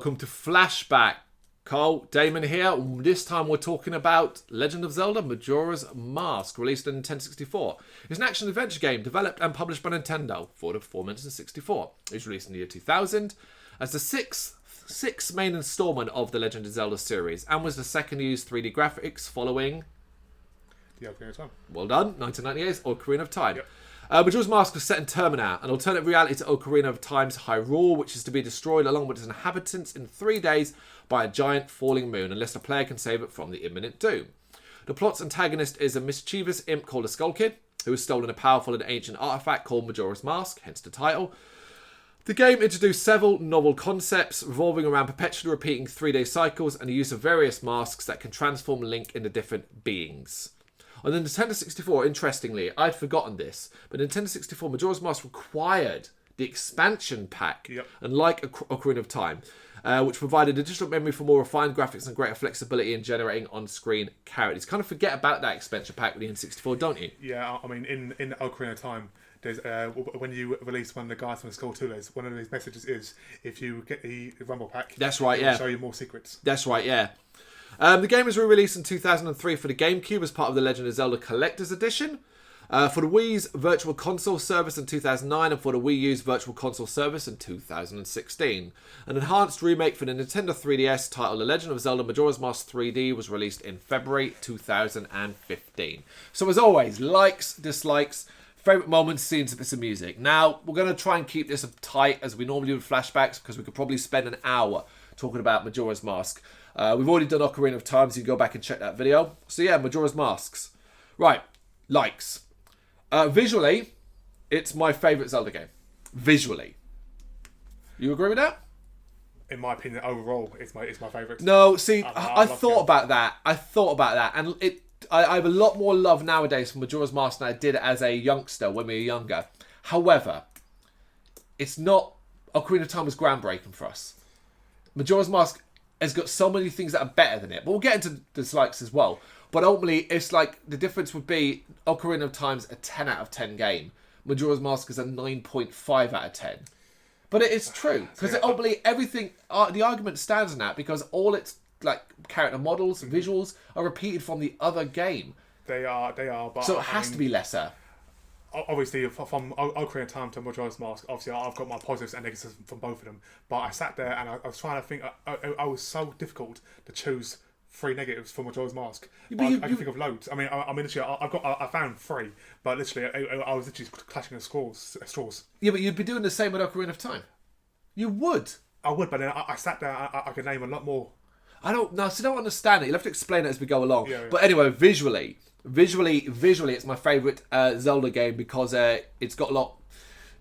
welcome to Flashback. Cole, Damon here. This time we're talking about Legend of Zelda Majora's Mask, released on Nintendo 64. It's an action-adventure game developed and published by Nintendo for the aforementioned 64. It was released in the year 2000 as the sixth main installment of the Legend of Zelda series and was the second to use 3D graphics following... The Ocarina of Time. Well done, 1998's Ocarina of Time. Yep. Majora's Mask was set in Termina, an alternate reality to Ocarina of Time's Hyrule, which is to be destroyed along with its inhabitants in 3 days by a giant falling moon, unless the player can save it from the imminent doom. The plot's antagonist is a mischievous imp called a Skull Kid, who has stolen a powerful and ancient artifact called Majora's Mask, hence the title. The game introduced several novel concepts revolving around perpetually repeating 3-day cycles and the use of various masks that can transform Link into different beings. On the Nintendo 64, interestingly, I'd forgotten this, but Nintendo 64 Majora's Mask required the expansion pack, unlike Ocarina of Time, which provided additional memory for more refined graphics and greater flexibility in generating on-screen characters. Kind of forget about that expansion pack with the N64, don't you? Yeah, I mean, in Ocarina of Time, there's when you release one of the guys from the Skull Tulas, one of his messages is, if you get the Rumble Pack, that's right, it'll show you more secrets. That's right, yeah. The game was re-released in 2003 for the GameCube as part of the Legend of Zelda Collector's Edition, for the Wii's Virtual Console service in 2009, and for the Wii U's Virtual Console service in 2016. An enhanced remake for the Nintendo 3DS titled The Legend of Zelda Majora's Mask 3D was released in February 2015. So as always, likes, dislikes, favourite moments, scenes, bits of music. Now, we're going to try and keep this tight as we normally do with flashbacks, because we could probably spend an hour talking about Majora's Mask. We've already done Ocarina of Time, so you can go back and check that video. So yeah, Majora's Masks. Right, likes. Visually, it's my favourite Zelda game. Visually. You agree with that? In my opinion, overall, it's my favourite. No, see, I thought about that. And I have a lot more love nowadays for Majora's Mask than I did as a youngster when we were younger. However, it's not... Ocarina of Time was groundbreaking for us. Majora's Mask has got so many things that are better than it. But we'll get into dislikes as well. But ultimately, it's like the difference would be Ocarina of Time's a 10 out of 10 game. Majora's Mask is a 9.5 out of 10. But it is true. Because ultimately, everything... the argument stands on that because all its like character models, visuals, are repeated from the other game. They are. But so it has to be lesser. Obviously, from Ocarina of Time to Majora's Mask, obviously I've got my positives and negatives from both of them. But I sat there and I was trying to think. I was so difficult to choose 3 negatives for Majora's Mask. I can think of loads. I mean, literally, I found 3, but literally, I was literally clashing at straws. Yeah, but you'd be doing the same with Ocarina of Time. You would. I would, but then I sat there. I could name a lot more. I don't understand it. You'll have to explain it as we go along. Yeah. But anyway, visually, it's my favourite Zelda game because it's got a lot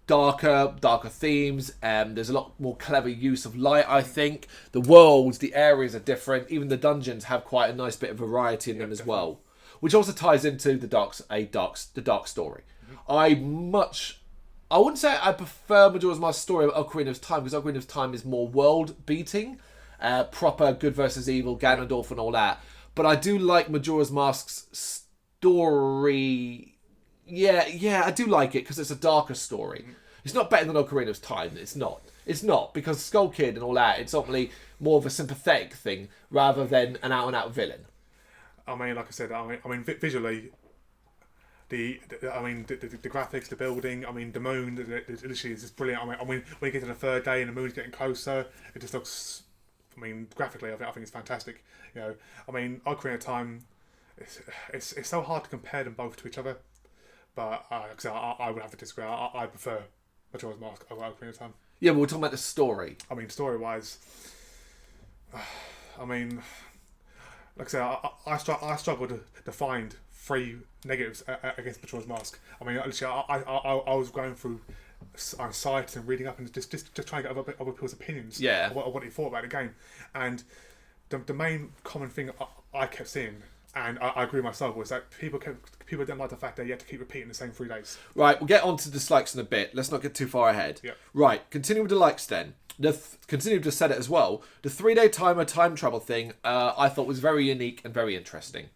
darker themes. There's a lot more clever use of light, I think. The worlds, the areas are different. Even the dungeons have quite a nice bit of variety in them as well. Which also ties into the dark story. Mm-hmm. I wouldn't say I prefer Majora's Mask story of Ocarina of Time, because Ocarina of Time is more world-beating. Proper good versus evil, Ganondorf and all that. But I do like Majora's Mask's story. Yeah, I do like it because it's a darker story. Mm-hmm. It's not better than Ocarina of Time. It's not, because Skull Kid and all that, it's ultimately more of a sympathetic thing rather than an out-and-out villain. I mean, like I said, visually, the graphics, the building, the moon, literally is just brilliant. I mean, when you get to the 3rd day and the moon's getting closer, it just looks... graphically, I think it's fantastic. Ocarina of Time, it's so hard to compare them both to each other. But I would have to disagree. I prefer Majora's Mask over Ocarina of Time. Yeah, but we're talking about the story. Story-wise, like I said, I struggled to find 3 negatives against Majora's Mask. Literally, I was going through sites and reading up and just trying to get other people's opinions of what they thought about the game. And the main common thing I kept seeing, and I agree myself, was that people didn't like the fact that you had to keep repeating the same 3 days. Right, we'll get on to dislikes in a bit. Let's not get too far ahead. Yep. Right, continue with the likes then. Continue to set it as well. The 3-day time travel thing I thought was very unique and very interesting.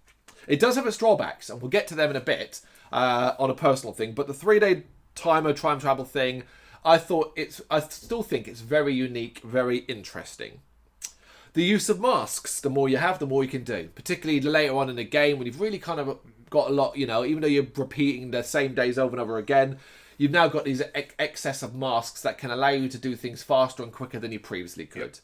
It does have its drawbacks, and we'll get to them in a bit on a personal thing, but the 3-day time travel thing, I still think it's very unique, very interesting. The use of masks, the more you have, the more you can do. Particularly later on in the game when you've really kind of got a lot, you know, even though you're repeating the same days over and over again, you've now got these excess of masks that can allow you to do things faster and quicker than you previously could.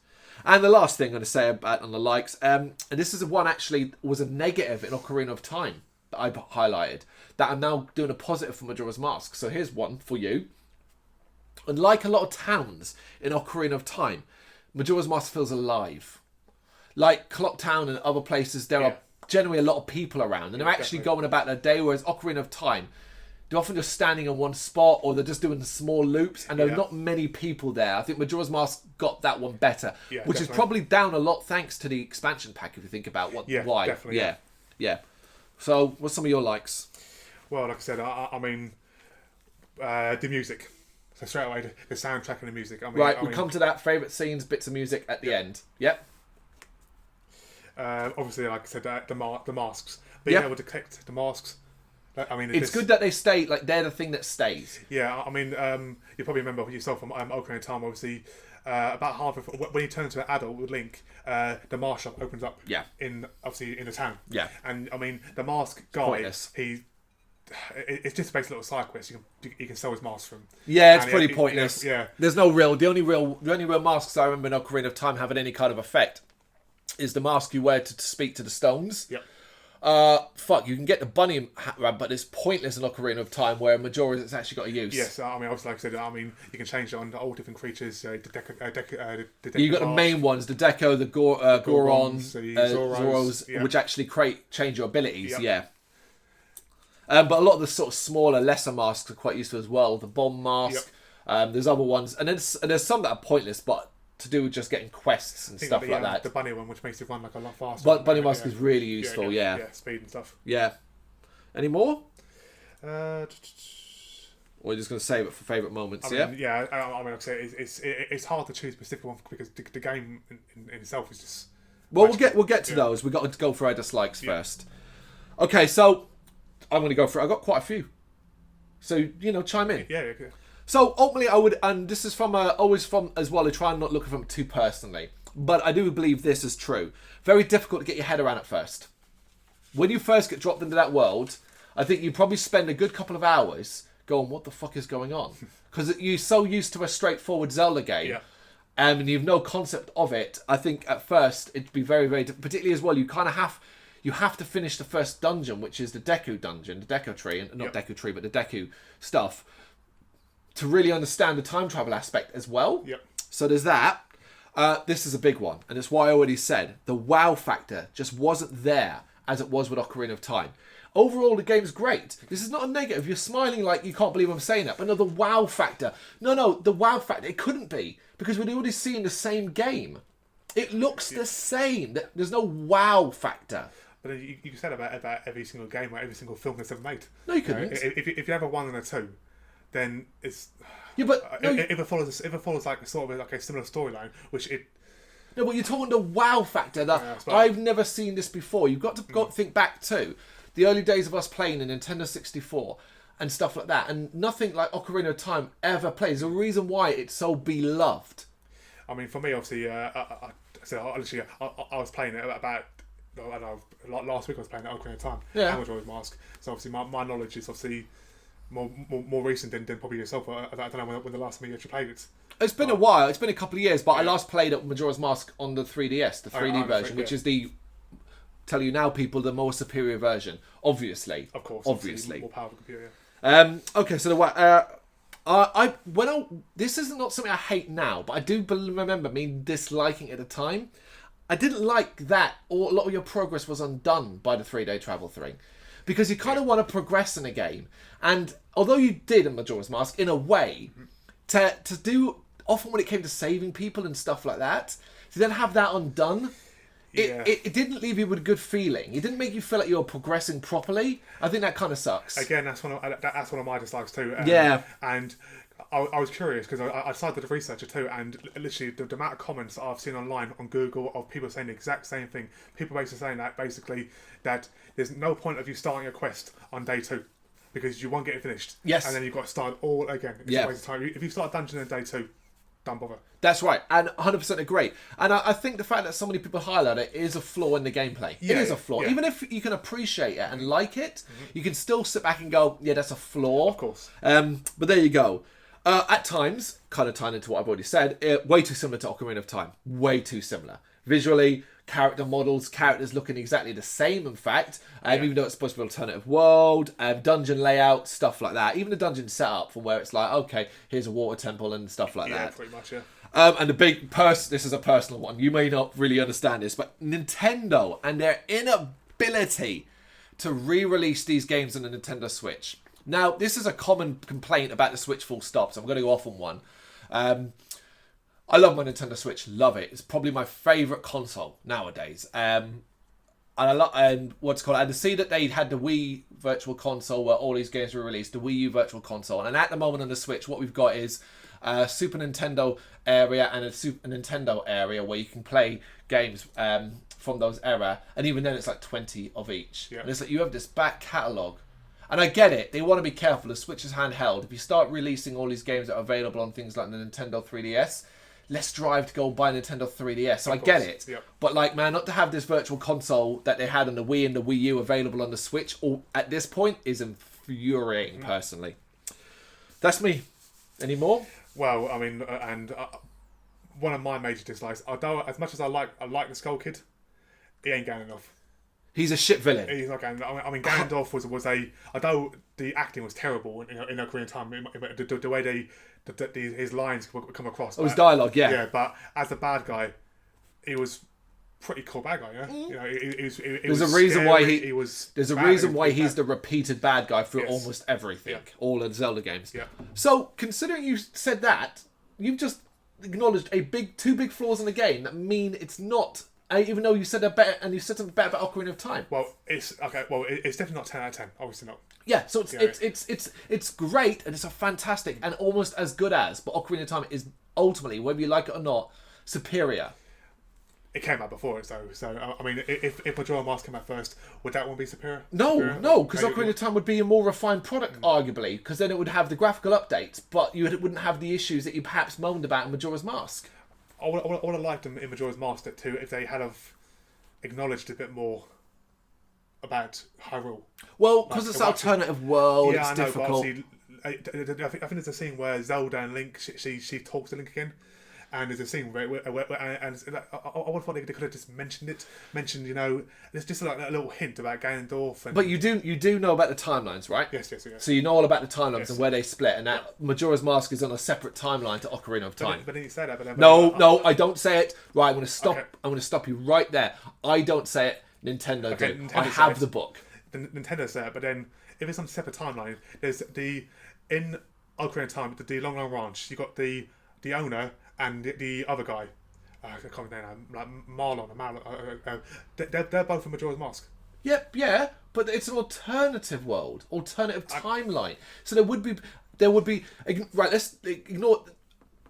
And the last thing I'm going to say about on the likes, and this is one actually was a negative in Ocarina of Time that I've highlighted, that I'm now doing a positive for Majora's Mask. So here's one for you. Unlike a lot of towns in Ocarina of Time, Majora's Mask feels alive. Like Clock Town and other places, there are generally a lot of people around, and they're actually going about their day, whereas Ocarina of Time, they're often just standing in one spot, or they're just doing small loops, and there are not many people there. I think Majora's Mask got that one better, which is probably down a lot thanks to the expansion pack, if you think about why. Definitely, yeah. So, what's some of your likes? Well, like I said, I mean, the music. So straight away, the soundtrack and the music. We come to that. Favourite scenes, bits of music at the end. Yep. Obviously, like I said, the masks. Being able to collect the masks. I mean, it's good that they stay. Like they're the thing that stays. Yeah, I mean, you probably remember yourself from Ocarina of Time. Obviously, about half of when you turn into an adult with Link, the mask shop opens up. Yeah. In the town. Yeah. And I mean, the mask guy, pointless. It's just a basic little side quest. You can sell his mask from. Yeah, it's pretty pointless. Yeah. There's no real. The only real masks I remember in Ocarina of Time having any kind of effect is the mask you wear to speak to the stones. Yep. You can get the bunny hat, but it's pointless in Ocarina of Time, where Majora it's actually got a use. Yes, I mean, obviously, like I said, I mean, you can change it on all different creatures. The you got the main ones, the Deco, the Gorons, the Zoros, which actually change your abilities. Yep. But a lot of the sort of smaller, lesser masks are quite useful as well. The bomb mask. Yep. There's other ones, and there's some that are pointless, but to do with just getting quests and stuff like that. The bunny one, which makes it run like a lot faster. But bunny mask is really useful. Yeah, speed and stuff. Yeah. Any more? Or you're just going to save it for favourite moments? I mean, like I say, it's hard to choose a specific one because the game in itself is just. Well, we'll get to those. We've got to go for our dislikes first. Okay, so I'm going to go for it. I've got quite a few. So, chime in. Yeah. So ultimately, I would, and this is from always from as well. I try and not look at them too personally, but I do believe this is true. Very difficult to get your head around at first. When you first get dropped into that world, I think you probably spend a good couple of hours going, "What the fuck is going on?" Because you're so used to a straightforward Zelda game, and you've no concept of it. I think at first it'd be very, very, particularly as well. You kind of have to finish the first dungeon, which is the Deku dungeon, the Deku tree, and not Deku tree, but the Deku stuff. To really understand the time travel aspect as well. Yep. So there's that. This is a big one. And it's why I already said the wow factor just wasn't there as it was with Ocarina of Time. Overall, the game's great. This is not a negative. You're smiling like you can't believe I'm saying that. But no, the wow factor. No, the wow factor. It couldn't be. Because we'd already seen the same game. It looks the same. There's no wow factor. But you said about every single game or every single film that's ever made. No, you couldn't. If you have a 1 and a 2... then it's but if it follows like sort of like a similar storyline, which it. No, but you're talking the wow factor. That I've never seen this before. You've got to think back to the early days of us playing in Nintendo 64 and stuff like that, and nothing like Ocarina of Time ever plays. The reason why it's so beloved. I mean, for me, obviously, I was playing it about. I don't know, last week I was playing Ocarina of Time. And Majora's Mask. So obviously, my knowledge is obviously. More recent than probably yourself. I don't know when the last time you actually played it. It's been a while. It's been a couple of years, but I last played at Majora's Mask on the 3DS, the 3D version, which is tell you now, people, the more superior version. Obviously. Of course. Obviously. More powerful computer, Okay, so this is not something I hate now, but I do remember me disliking it at the time. I didn't like that a lot of your progress was undone by the 3-day travel thing. Because you kind of want to progress in a game. And although you did in Majora's Mask, in a way, to do, often when it came to saving people and stuff like that, to then have that undone, it didn't leave you with a good feeling. It didn't make you feel like you were progressing properly. I think that kind of sucks. Again, that's one of my dislikes too. And I was curious because I decided to research it too, and literally the amount of comments I've seen online on Google of people saying the exact same thing. People basically saying that there's no point of you starting a quest on day 2 because you won't get it finished. Yes. And then you've got to start all again. It's a waste of time. If you start a dungeon on day 2, don't bother. That's right, and 100% agree. And I think the fact that so many people highlight it is a flaw in the gameplay. Yeah, it is a flaw. yeah. Even if you can appreciate it and like it, you can still sit back and go, yeah, that's a flaw. Of course. But there you go. At times, kind of tying into what I've already said, way too similar to Ocarina of Time. Way too similar. Visually, character models, characters looking exactly the same, in fact, even though it's supposed to be an alternative world, dungeon layout, stuff like that. Even the dungeon setup from where it's like, okay, here's a water temple and stuff like that. Yeah, pretty much, yeah. And the big this is a personal one. You may not really understand this, but Nintendo and their inability to re-release these games on the Nintendo Switch. Now, this is a common complaint about the Switch full stop, so I'm going to go off on one. I love my Nintendo Switch, love it. It's probably my favourite console nowadays. And to see that they had the Wii Virtual Console where all these games were released, the Wii U Virtual Console, and at the moment on the Switch, what we've got is a Super Nintendo area and a Super Nintendo area where you can play games from those era, and even then it's like 20 of each. Yeah. And it's like you have this back catalogue. And I get it, they want to be careful, the Switch is handheld. If you start releasing all these games that are available on things like the Nintendo 3DS, less drive to go and buy a Nintendo 3DS. So I get it. Yep. But like, man, not to have this virtual console that they had on the Wii and the Wii U available on the Switch at this point is infuriating, personally. That's me. Any more? Well, I mean, one of my major dislikes, although as much as I like the Skull Kid, he ain't Ganondorf. He's a shit villain. He's not Ganondorf. I mean, Ganondorf was a, although the acting was terrible in Ocarina of Time, the way his lines would come across. It was dialogue, yeah. Yeah, but as a bad guy, he was pretty cool bad guy, yeah? You know, There's a reason why There's a reason why he's the repeated bad guy through Yes. almost everything, Yeah. all of the Zelda games. Yeah. So, considering you said that, you've just acknowledged two big flaws in the game that mean it's not. Even though you said they're better, and you said something better about Ocarina of Time. Well, it's okay. Well, it's definitely not 10 out of 10. Obviously not. Yeah, so it's great, and it's a fantastic and almost as good as, but Ocarina of Time is ultimately, whether you like it or not, superior. It came out before it, though. So I mean, if Majora Mask came out first, would that one be superior? No, because Ocarina of Time would be a more refined product, arguably, because then it would have the graphical updates, but you wouldn't have the issues that you perhaps moaned about in Majora's Mask. I would have liked them in Majora's Mask too if they had have acknowledged a bit more about Hyrule. Well, because it's an alternative world, it's I know, difficult. But I think there's a scene where Zelda and Link, she talks to Link again, and there's a scene where I would have thought they could have just mentioned, you know, there's just like a little hint about Ganondorf. And, But you do know about the timelines, right? Yes. So you know all about the timelines Yes. and where they split, and that Majora's Mask is on a separate timeline to Ocarina of Time. But then you say that. But No, I don't say it. Right, I'm going to stop. Okay. I'm going to stop you right there. I don't say it. Nintendo do. Nintendo I says have it. the book. The Nintendo said it, but then if it's on a separate timeline, there's in Ocarina of Time, the Long Ranch, you got the owner and the other guy. I can't remember their name, like Marlon. They're both from Majora's Mask. Yep, yeah, but it's an alternative world, alternative timeline. So there would be right. Let's ignore.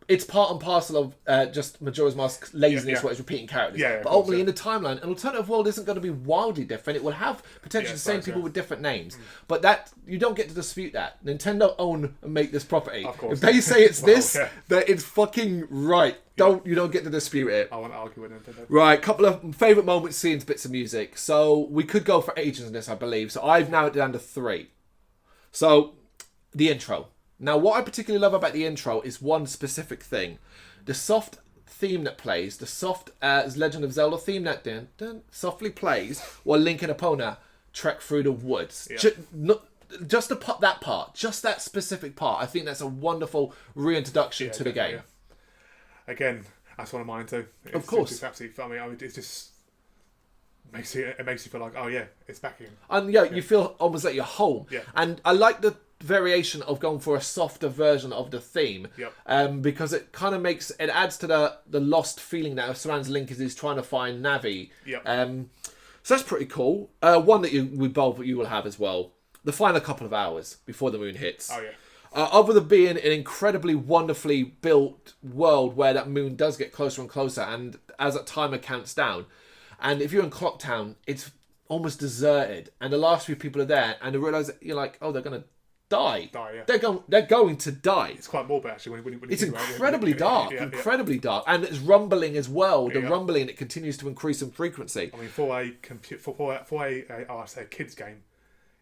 It's part and parcel of just Majora's Mask laziness, where it's repeating characters. But ultimately, in the timeline, an alternative world isn't going to be wildly different. It will have potentially the same people with different names. But that you don't get to dispute that. Nintendo own and make this property. Of course. If they say it's that it's fucking right. You don't get to dispute it. I want to argue with Nintendo. Right, couple of favourite moments, scenes, bits of music. So we could go for ages in this, I believe. So I've narrowed it down to 3. So the intro. Now, what I particularly love about the intro is one specific thing. The soft theme that plays, the soft Legend of Zelda theme that softly plays while Link and Epona trek through the woods. Yeah. Just that part, just that specific part. I think that's a wonderful reintroduction to the game. Yeah. Again, that's one of mine too. Of course. It's absolutely funny. I mean, it's just makes you feel like, oh yeah, it's back again. And you feel almost like you're home. Yeah. And I like the variation of going for a softer version of the theme. Yep. Because it kind of adds to the lost feeling that surrounds Link as he's trying to find Navi. Yep. So that's pretty cool. One that you will have as well. The final couple of hours before the moon hits. Oh yeah. Other than being an incredibly wonderfully built world where that moon does get closer and closer, and as that timer counts down, and if you're in Clocktown, it's almost deserted, and the last few people are there, and you realise that you're like, oh, they're gonna die. Yeah. They're going to die. It's quite morbid actually. When It's you think about it. incredibly dark, incredibly dark, and it's rumbling as well. The Yeah. rumbling, it continues to increase in frequency. I mean, for a kids game,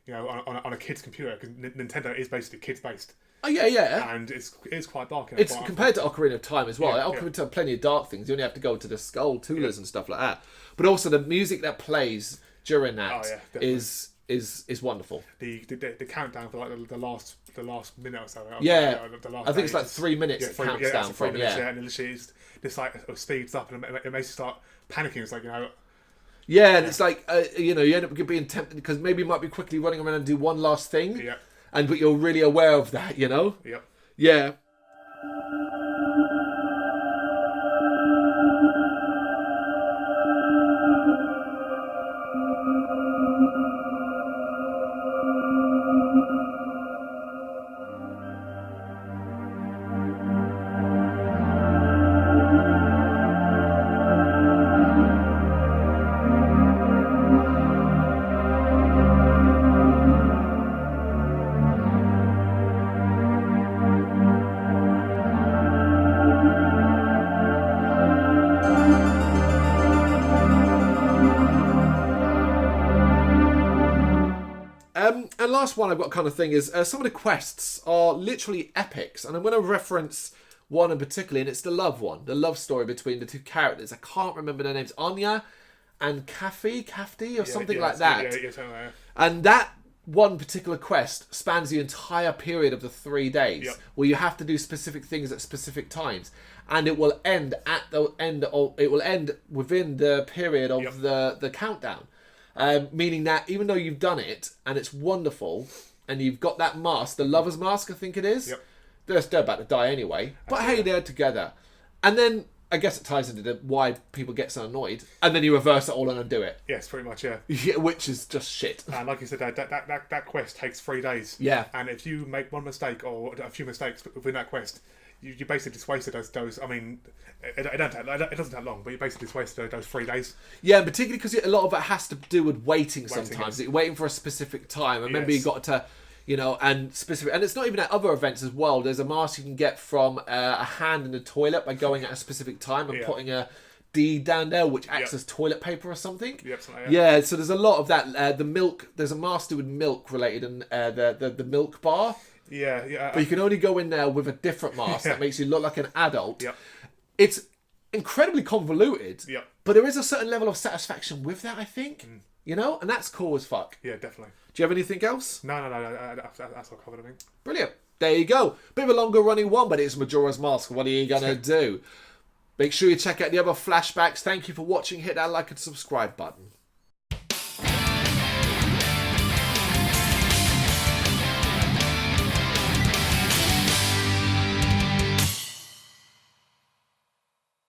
you know, on a kid's computer, because Nintendo is basically kids based. Oh yeah. And it's quite dark. It's compared to Ocarina of Time as well. Yeah, Ocarina of Time, plenty of dark things. You only have to go to the skull tulas and stuff like that. But also the music that plays during that is wonderful. The countdown for like the last minute or so. Yeah, the last I think it's day like 3 minutes. It counts down from. And literally it's like it speeds up and it makes you start panicking. It's like, you know. Yeah, and it's like you know, you end up being tempted because maybe you might be quickly running around and do one last thing. Yeah. But you're really aware of that, you know. Yep. Yeah. And last one I've got kind of thing is some of the quests are literally epics, and I'm going to reference one in particular, and it's the love one, the love story between the two characters. I can't remember their names, Anya and Kafti or something like that. Yeah, something like that. And that one particular quest spans the entire period of the 3 days, where you have to do specific things at specific times, and it will end at the end. It will end within the period of the countdown. Meaning that even though you've done it and it's wonderful and you've got that mask, the lover's mask I think it is, they're about to die anyway. But hey, they're together. And then I guess it ties into why people get so annoyed. And then you reverse it all and undo it. Yes, pretty much, yeah. Which is just shit. And like you said, that quest takes 3 days. Yeah. And if you make one mistake or a few mistakes within that quest, you basically just wasted those. I mean, it doesn't take long, but you basically just wasted those 3 days. Yeah, and particularly because a lot of it has to do with waiting sometimes. You're waiting for a specific time. I remember you got to, you know, and it's not even at other events as well. There's a mask you can get from a hand in the toilet by going at a specific time and putting a deed down there, which acts as toilet paper or something. Yeah, so there's a lot of that. The milk, there's a mask to do with milk related, and the milk bar. Yeah. But you can only go in there with a different mask that makes you look like an adult. It's incredibly convoluted. But there is a certain level of satisfaction with that, I think. You know? And that's cool as fuck. Yeah, definitely. Do you have anything else? No. That's all covered, I think. Brilliant. There you go. Bit of a longer running one, but it's Majora's Mask. What are you going to do? Make sure you check out the other flashbacks. Thank you for watching. Hit that like and subscribe button.